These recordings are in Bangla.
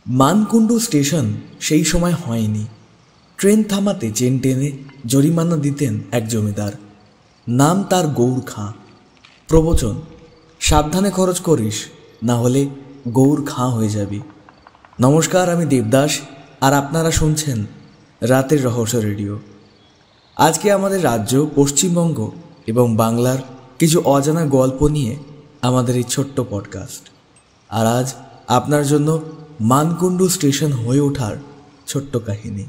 মানকুণ্ডু স্টেশন সেই সময় হয়নি। ট্রেন থামাতে চেন টেনে জরিমানা দিতেন এক জমিদার, নাম তার গৌর খাঁ। প্রবচন: সাবধানে খরচ করিস, না হলে গৌর খাঁ হয়ে যাবি। নমস্কার, আমি দেবদাস, আর আপনারা শুনছেন রাতের রহস্য রেডিও। আজকে আমাদের রাজ্য পশ্চিমবঙ্গ এবং বাংলার কিছু অজানা গল্প নিয়ে আমাদের এই ছোট্ট পডকাস্ট। আর আজ আপনার জন্য মানকুণ্ডু স্টেশন হয়ে ওঠার ছোট্ট কাহিনী।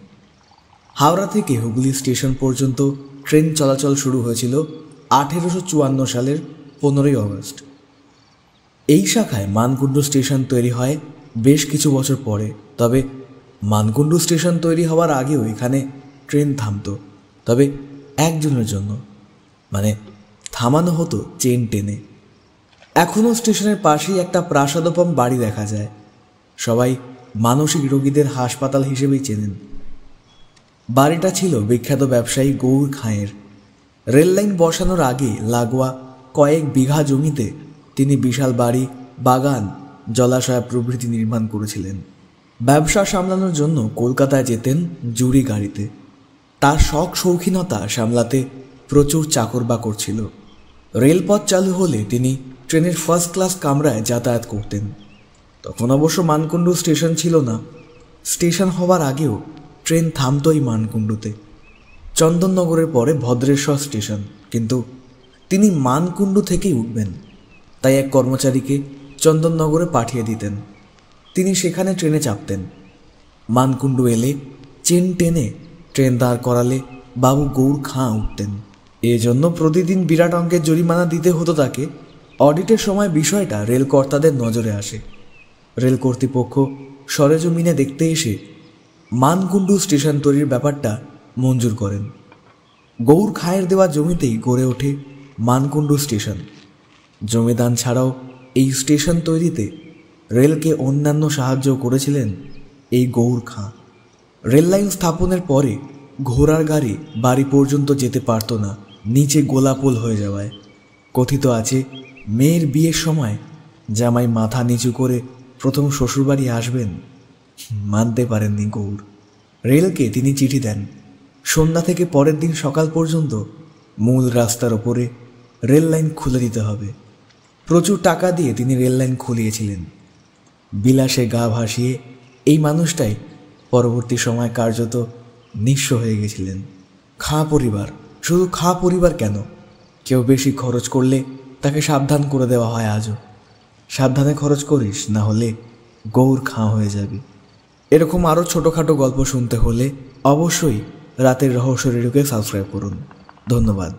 হাওড়া থেকে হুগলি স্টেশন পর্যন্ত ট্রেন চলাচল শুরু হয়েছিল 1854 সালের 15ই অগস্ট। এই শাখায় মানকুণ্ডু স্টেশন তৈরি হয় বেশ কিছু বছর পরে। তবে মানকুণ্ডু স্টেশন তৈরি হওয়ার আগেও এখানে ট্রেন থামতো, তবে একজনের জন্য, মানে থামানো হতো চেন টেনে। এখনও স্টেশনের পাশেই একটা প্রাসাদোপম বাড়ি দেখা যায়। সবাই মানসিক রোগীদের হাসপাতাল হিসেবেই চেনেন। বাড়িটা ছিল বিখ্যাত ব্যবসায়ী গৌর খাঁয়ের। রেললাইন বসানোর আগে লাগোয়া কয়েক বিঘা জমিতে তিনি বিশাল বাড়ি, বাগান, জলাশয় প্রভৃতি নির্মাণ করেছিলেন। ব্যবসা সামলানোর জন্য কলকাতায় যেতেন জুড়ি গাড়িতে। তার শখ শৌখিনতা সামলাতে প্রচুর চাকর বাকর ছিল। রেলপথ চালু হলে তিনি ট্রেনের ফার্স্ট ক্লাস কামরায় যাতায়াত করতেন। তখন অবশ্য মানকুণ্ডু স্টেশন ছিল না। স্টেশন হওয়ার আগেও ট্রেন থামতই মানকুণ্ডুতে। চন্দননগরের পরে ভদ্রেশ্বর স্টেশন, কিন্তু তিনি মানকুণ্ডু থেকেই উঠবেন। তাই এক কর্মচারীকে চন্দননগরে পাঠিয়ে দিতেন। তিনি সেখানে ট্রেনে চাপতেন। মানকুণ্ডু এলে চেন টেনে ট্রেন দাঁড় করালে বাবু গৌর খাঁ উঠতেন। এজন্য প্রতিদিন বিরাট অঙ্কের জরিমানা দিতে হতো তাকে। অডিটের সময় বিষয়টা রেল কর্তাদের নজরে আসে। রেল কর্তৃপক্ষ সরেজমিনে দেখতে এসে মানকুণ্ডু স্টেশন তৈরির ব্যাপারটা মঞ্জুর করেন। গৌর খাঁয়ের দেওয়া জমিতেই গড়ে ওঠে মানকুণ্ডু স্টেশন। জমিদান ছাড়াও এই স্টেশন তৈরিতে রেলকে অন্যান্য সাহায্য করেছিলেন এই গৌর খাঁ। রেললাইন স্থাপনের পরে ঘোড়ার গাড়ি বাড়ি পর্যন্ত যেতে পারত না, নিচে গোলাপোল হয়ে যাওয়ায়। কথিত আছে, মেয়ের বিয়ের সময় জামাই মাথা নিচু করে প্রথম শ্বশুরবাড়ি আসবেন। মানতে পারেননি গৌর। রেলকে তিনি চিঠি দেন, সন্ধ্যা থেকে পরের দিন সকাল পর্যন্ত মূল রাস্তার ওপরে রেল লাইন খুলে দিতে হবে। প্রচুর টাকা দিয়ে তিনি রেল লাইন খুলিয়েছিলেন। বিলাসে গা ভাসিয়ে এই মানুষটাই পরবর্তী সময় কার্যত নিঃস্ব হয়ে গেছিলেন। খাঁ পরিবার, শুধু খাঁ পরিবার কেন, কেউ বেশি খরচ করলে তাকে সাবধান করে দেওয়া হয় আজও। সাবধানে খরচ করিস, না হলে গৌর খাঁ হয়ে যাবি। এরকম আরও ছোটোখাটো গল্প শুনতে হলে অবশ্যই রাতের রহস্য রেডিওকে সাবস্ক্রাইব করুন। ধন্যবাদ।